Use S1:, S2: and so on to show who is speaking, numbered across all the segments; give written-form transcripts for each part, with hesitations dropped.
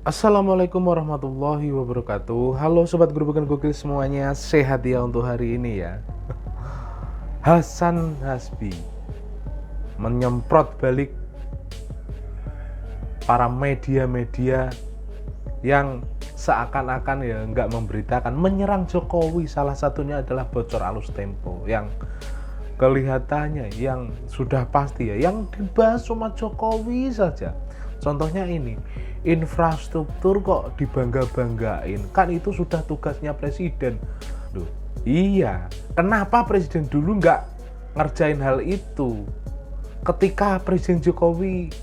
S1: Assalamualaikum warahmatullahi wabarakatuh. Halo sobat Gerobakan Gokil semuanya, sehat ya untuk hari ini ya. Hasan Hasbi menyemprot balik para media-media yang seakan-akan ya nggak memberitakan, menyerang Jokowi. Salah satunya adalah Bocor Alus Tempo yang kelihatannya yang sudah pasti ya, yang dibahas cuma Jokowi saja. Contohnya ini, infrastruktur kok dibangga-banggain, kan itu sudah tugasnya presiden. Loh, iya, kenapa presiden dulu nggak ngerjain hal itu? Ketika Presiden Jokowi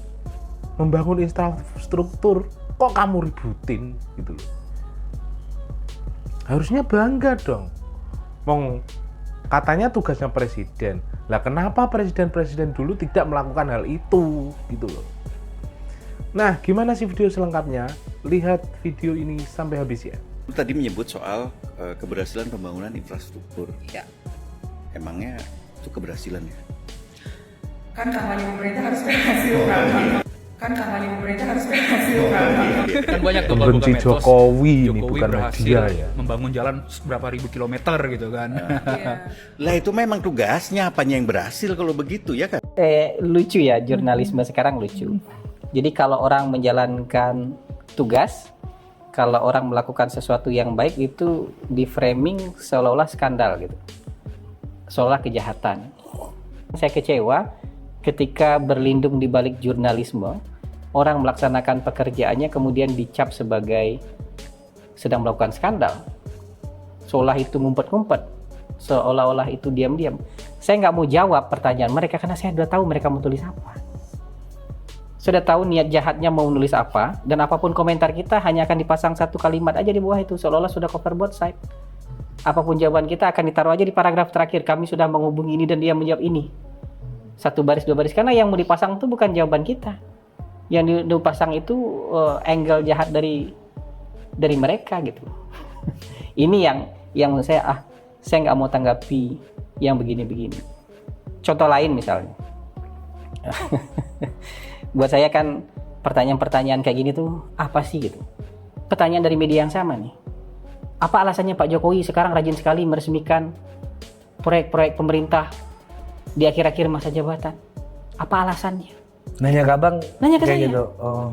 S1: membangun infrastruktur, kok kamu ributin gitu loh. Harusnya bangga dong. Katanya tugasnya presiden. Lah kenapa presiden-presiden dulu tidak melakukan hal itu gitu loh. Nah, gimana sih video selengkapnya? Lihat video ini sampai habis ya.
S2: Tadi menyebut soal keberhasilan pembangunan infrastruktur.
S3: Ya.
S2: Emangnya itu keberhasilan ya?
S3: Kan kampanye pemerintah harus berhasil kan kampanye pemerintah harus berhasil
S4: Kan banyak tuh kalau
S1: Membenci
S4: buka medsos,
S1: Jokowi ini bukan
S4: berhasil
S1: media ya.
S4: membangun jalan berapa ribu kilometer gitu kan.
S3: Iya.
S2: Lah itu memang tugasnya, apanya yang berhasil kalau begitu ya kan?
S5: Lucu ya, jurnalisme sekarang lucu. Jadi kalau orang menjalankan tugas, kalau orang melakukan sesuatu yang baik itu di framing seolah-olah skandal gitu, seolah kejahatan. Saya kecewa ketika berlindung di balik jurnalisme, orang melaksanakan pekerjaannya kemudian dicap sebagai sedang melakukan skandal, seolah itu ngumpet-ngumpet, seolah-olah itu diam-diam. Saya nggak mau jawab pertanyaan mereka karena saya sudah tahu mereka mau tulis apa. Sudah tahu niat jahatnya mau nulis apa, dan apapun komentar kita hanya akan dipasang satu kalimat aja di bawah itu, seolah-olah sudah cover both side. Apapun jawaban kita akan ditaruh aja di paragraf terakhir, kami sudah menghubungi ini dan dia menjawab ini. Satu baris, dua baris, karena yang mau dipasang itu bukan jawaban kita. Yang dipasang itu angle jahat dari mereka gitu. Ini yang menurut saya, saya nggak mau tanggapi yang begini-begini. Contoh lain misalnya. Buat saya kan pertanyaan-pertanyaan kayak gini tuh apa sih gitu. Pertanyaan dari media yang sama nih. Apa alasannya Pak Jokowi sekarang rajin sekali meresmikan proyek-proyek pemerintah di akhir-akhir masa jabatan? Apa alasannya?
S6: Nanya ke abang?
S5: Nanya ke
S6: kayak
S5: saya.
S6: Gitu. Oh.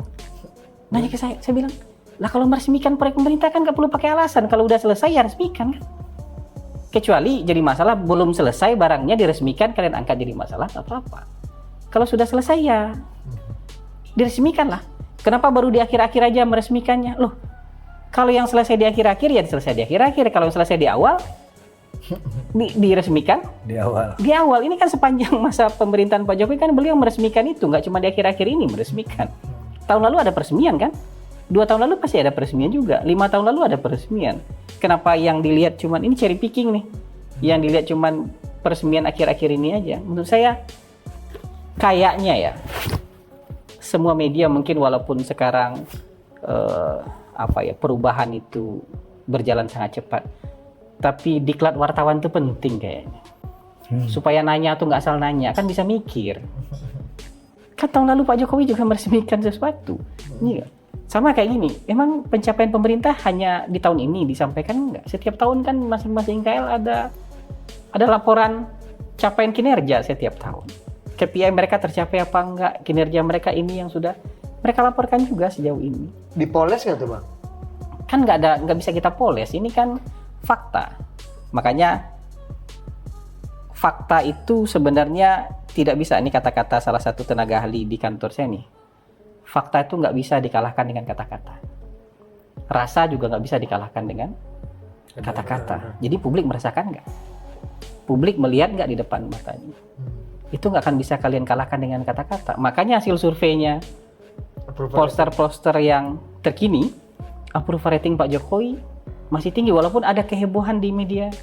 S5: Nanya ke saya bilang, lah kalau meresmikan proyek pemerintah kan gak perlu pakai alasan. Kalau udah selesai ya resmikan kan. Kecuali jadi masalah belum selesai barangnya diresmikan, kalian angkat jadi masalah atau apa. Kalau sudah selesai ya diresmikan lah. Kenapa baru di akhir-akhir aja meresmikannya? Loh, kalau yang selesai di akhir-akhir ya selesai di akhir-akhir. Kalau yang selesai di awal diresmikan
S6: Di awal.
S5: di awal. Ini kan sepanjang masa pemerintahan Pak Jokowi kan beliau meresmikan itu, nggak cuma di akhir-akhir ini meresmikan. Tahun lalu ada peresmian kan, 2 tahun lalu pasti ada peresmian juga, 5 tahun lalu ada peresmian. Kenapa yang dilihat cuman ini cherry picking nih, yang dilihat cuman peresmian akhir-akhir ini aja? Menurut saya kayaknya ya semua media mungkin walaupun sekarang perubahan itu berjalan sangat cepat, tapi diklat wartawan itu penting kayaknya. Supaya nanya tuh nggak asal nanya, kan bisa mikir. Kan tahun lalu Pak Jokowi juga meresmikan sesuatu. Iya. Sama kayak gini, emang pencapaian pemerintah hanya di tahun ini disampaikan nggak? Setiap tahun kan masing-masing KL ada laporan capaian kinerja setiap tahun. KPI mereka tercapai apa enggak, kinerja mereka ini yang sudah mereka laporkan juga sejauh ini.
S6: Dipoles nggak tuh bang?
S5: Kan nggak bisa kita poles, ini kan fakta. Makanya fakta itu sebenarnya tidak bisa, ini kata-kata salah satu tenaga ahli di kantor saya nih. Fakta itu nggak bisa dikalahkan dengan kata-kata. Rasa juga nggak bisa dikalahkan dengan kata-kata. Jadi publik merasakan nggak? Publik melihat nggak di depan matanya? Itu nggak akan bisa kalian kalahkan dengan kata-kata. Makanya hasil surveinya, poster-poster yang terkini, approval rating Pak Jokowi masih tinggi walaupun ada kehebohan di media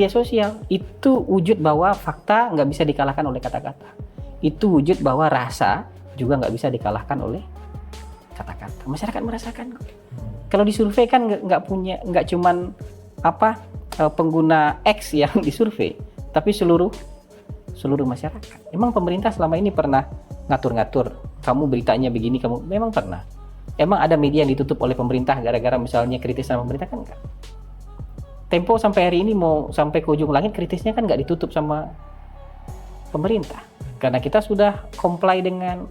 S5: sosial. Itu wujud bahwa fakta nggak bisa dikalahkan oleh kata-kata. Itu wujud bahwa rasa juga nggak bisa dikalahkan oleh kata-kata. Masyarakat merasakan. Kalau disurvei kan nggak cuman pengguna X yang disurvei, tapi seluruh masyarakat. Emang pemerintah selama ini pernah ngatur-ngatur, kamu beritanya begini, kamu memang pernah. Emang ada media yang ditutup oleh pemerintah gara-gara misalnya kritis sama pemerintah? Kan enggak. Tempo sampai hari ini mau sampai ke ujung langit kritisnya kan nggak ditutup sama pemerintah. Karena kita sudah comply dengan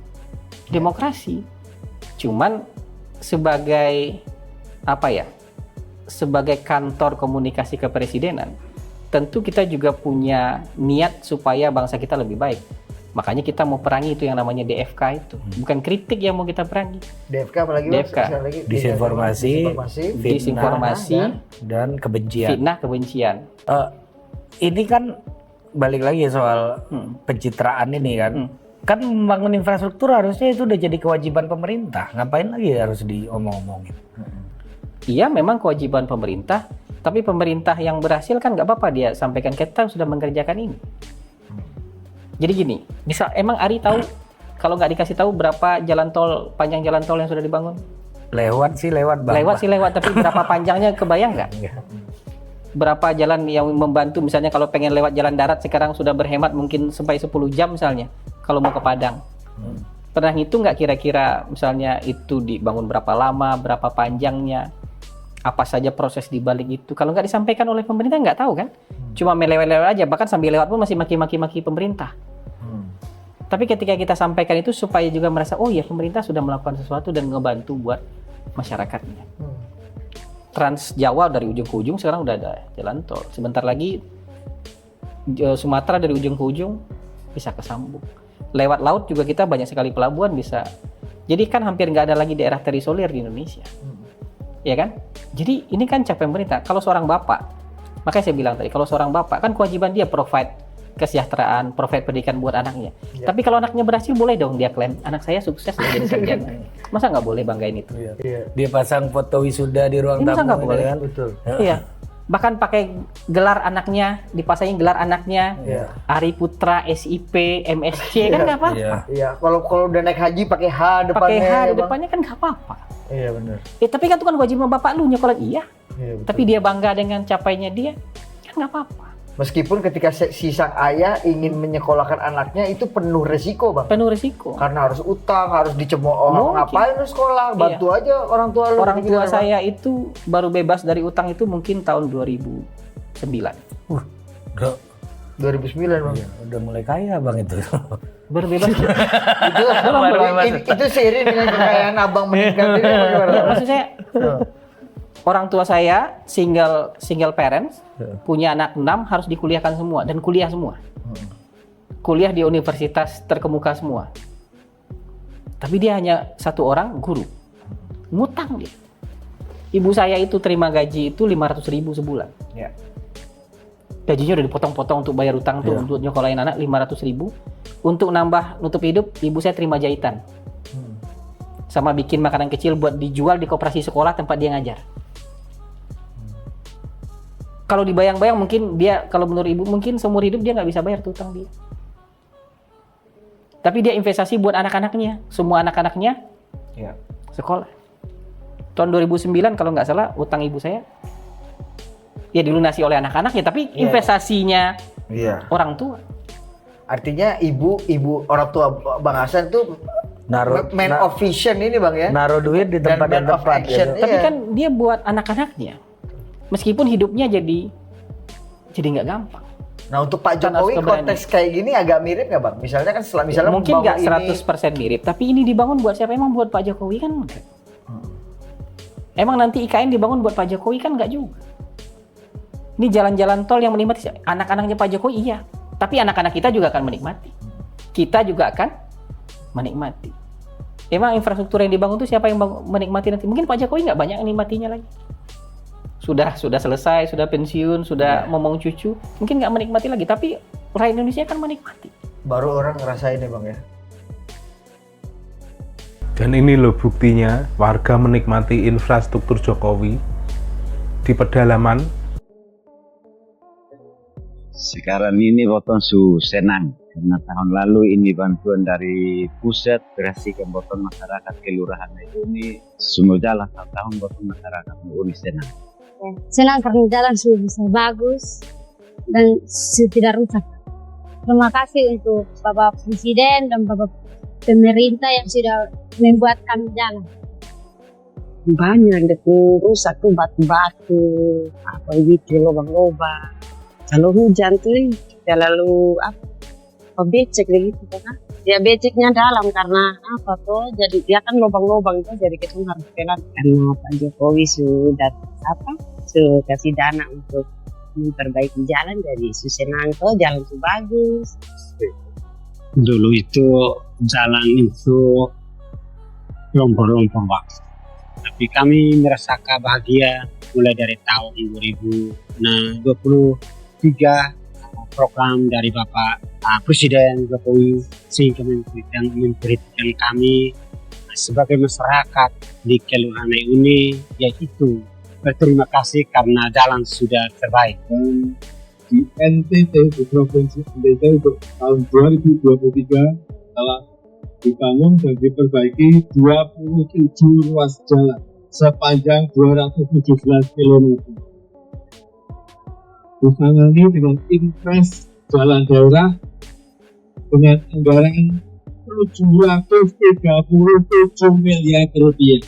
S5: demokrasi. Cuman sebagai apa ya? Sebagai kantor komunikasi kepresidenan, tentu kita juga punya niat supaya bangsa kita lebih baik. Makanya kita mau perangi itu yang namanya DFK itu. Bukan kritik yang mau kita perangi.
S6: DFK apalagi Bang?
S5: DFK.
S6: Sekali lagi,
S7: Disinformasi,
S5: Disinformasi,
S7: dan kebencian.
S5: fitnah, kebencian.
S7: Ini kan balik lagi soal pencitraan ini kan. Kan membangun infrastruktur harusnya itu udah jadi kewajiban pemerintah. Ngapain lagi harus diomong-omongin?
S5: Iya, memang kewajiban pemerintah. Tapi pemerintah yang berhasil kan nggak apa-apa dia sampaikan, kita sudah mengerjakan ini. Jadi gini, bisa emang Ari tahu kalau nggak dikasih tahu berapa jalan tol, panjang jalan tol yang sudah dibangun?
S7: Lewat Bang.
S5: Lewat sih lewat, tapi berapa panjangnya kebayang nggak? Berapa jalan yang membantu, misalnya kalau pengen lewat jalan darat sekarang sudah berhemat mungkin sampai 10 jam misalnya kalau mau ke Padang. Pernah ngitung nggak kira-kira misalnya itu dibangun berapa lama, berapa panjangnya, apa saja proses di balik itu? Kalau nggak disampaikan oleh pemerintah nggak tahu kan? Cuma melewat-lewat aja, bahkan sambil lewat pun masih maki-maki pemerintah. Tapi ketika kita sampaikan itu supaya juga merasa, oh ya pemerintah sudah melakukan sesuatu dan ngebantu buat masyarakatnya. Trans Jawa dari ujung ke ujung sekarang udah ada jalan tol. Sebentar lagi Sumatera dari ujung ke ujung bisa kesambung. Lewat laut juga kita banyak sekali pelabuhan bisa. Jadi kan hampir nggak ada lagi daerah terisolir di Indonesia. Ya kan? Jadi ini kan capaian pemerintah. Kalau seorang bapak, makanya saya bilang tadi, kalau seorang bapak kan kewajiban dia provide kesejahteraan, provide pendidikan buat anaknya. Tapi kalau anaknya berhasil, boleh dong dia klaim, anak saya sukses menjadi sarjana. Masa nggak boleh banggain itu?
S7: Dia pasang foto wisuda di ruang
S5: Ini masa
S7: tamu
S5: nggak boleh?
S7: kan?
S6: Betul.
S5: Iya. Bahkan pakai gelar anaknya, dipasangin gelar anaknya, Ari Putra, SIP, MSC, kan nggak apa-apa.
S6: Iya, kalau udah naik haji pakai H depannya.
S5: Pakai H
S6: ya,
S5: di
S6: Bang.
S5: depannya kan nggak apa-apa.
S6: Iya benar.
S5: Tapi kan itu kan kewajiban bapak lu nyekolah, iya.
S6: Iya, betul.
S5: Tapi dia bangga dengan capainya dia, kan nggak apa-apa.
S6: Meskipun ketika si sang ayah ingin menyekolahkan anaknya itu penuh resiko, Bang.
S5: Penuh risiko.
S6: Karena harus utang, harus dicemooh.
S5: Mungkin.
S6: Ngapain lu sekolah? Bantu aja orang tua lu.
S5: Orang
S6: gitu
S5: tua
S6: kan, Bang.
S5: saya itu baru bebas dari utang itu mungkin tahun 2009.
S7: Udah,
S6: 2009, Bang.
S7: udah mulai kaya Bang itu.
S5: Baru bebas.
S6: itu seiring dengan kekayaan abang meninggal ini apa gimana?
S5: Maksud saya, orang tua saya single parents, punya anak 6 harus dikuliahkan semua dan kuliah semua. Kuliah di universitas terkemuka semua. Tapi dia hanya satu orang guru. Ngutang dia. Ibu saya itu terima gaji itu 500.000 sebulan.
S6: Ya.
S5: Gajinya udah dipotong-potong untuk bayar utang tuh, untuk nyekolahin anak 500.000. Untuk nambah nutup hidup, ibu saya terima jahitan. Sama bikin makanan kecil buat dijual di koperasi sekolah tempat dia ngajar. Kalau dibayang-bayang mungkin dia, kalau menurut ibu mungkin seumur hidup dia nggak bisa bayar tuh utang dia. Tapi dia investasi buat anak-anaknya, semua anak-anaknya sekolah. Tahun 2009 kalau nggak salah utang ibu saya ya dilunasi oleh anak-anaknya, tapi investasinya orang tua.
S6: Artinya ibu orang tua Bang Hasan tuh man of vision ini, Bang, ya.
S7: Naruh duit di tempat yang
S6: man of
S7: tepat.
S6: action,
S7: Gitu.
S5: Tapi
S6: iya.
S5: kan dia buat anak-anaknya, meskipun hidupnya jadi nggak gampang.
S6: Nah, untuk Pak
S5: Kan
S6: Jokowi
S5: harus keberanian.
S6: konteks kayak gini agak mirip nggak, Bang? Misalnya kan misalnya
S5: Mungkin nggak
S6: membangun
S5: 100% mirip, tapi ini dibangun buat siapa? Emang buat Pak Jokowi kan enggak. Emang nanti IKN dibangun buat Pak Jokowi kan enggak juga. Ini jalan-jalan tol yang menikmati anak-anaknya Pak Jokowi, iya. Tapi anak-anak kita juga akan menikmati. Kita juga akan menikmati. Emang infrastruktur yang dibangun itu siapa yang menikmati nanti? Mungkin Pak Jokowi nggak banyak yang menikmatinya lagi. Sudah selesai, sudah pensiun, sudah ngomong cucu, mungkin nggak menikmati lagi. Tapi rakyat Indonesia kan menikmati.
S6: baru orang ngerasain ya, Bang, ya.
S1: Dan ini loh buktinya warga menikmati infrastruktur Jokowi di pedalaman.
S8: Sekarang ini Boton su senang karena tahun lalu ini bantuan dari pusat berhasil ke Boton masyarakat kelurahan itu ini semua jalan tahun Boton masyarakat ini senang.
S9: Ya, senang karena jalan sudah bisa bagus dan sudah tidak rusak. Terima kasih untuk Bapak Presiden dan Bapak Pemerintah yang sudah membuat kami jalan.
S10: banyak yang rusak tuh batu-batu apa gitu lubang-lubang. Kalau hujan tuh ya lalu becek gitu kan. Ya beceknya dalam karena apa tuh jadi dia kan lubang-lubang itu jadi kita harus pelan karena Pak Jokowi sudah kasih dana untuk memperbaiki jalan jadi Susenang tuh jalan tuh bagus.
S11: Dulu itu jalan itu lompor-lompor Pak. Tapi kami merasakan bahagia mulai dari tahun 2023 program dari Bapak Presiden Jokowi sehingga memberikan kami sebagai masyarakat di Kelurahan ini yaitu berterima kasih karena jalan sudah terbaik.
S12: Di NTT, di Provinsi NTT untuk tahun 2023 telah dibangun dan diperbaiki 27 ruas jalan sepanjang 217 km. Ditangani dengan impres jalan daerah dengan anggaran 737 miliar rupiah.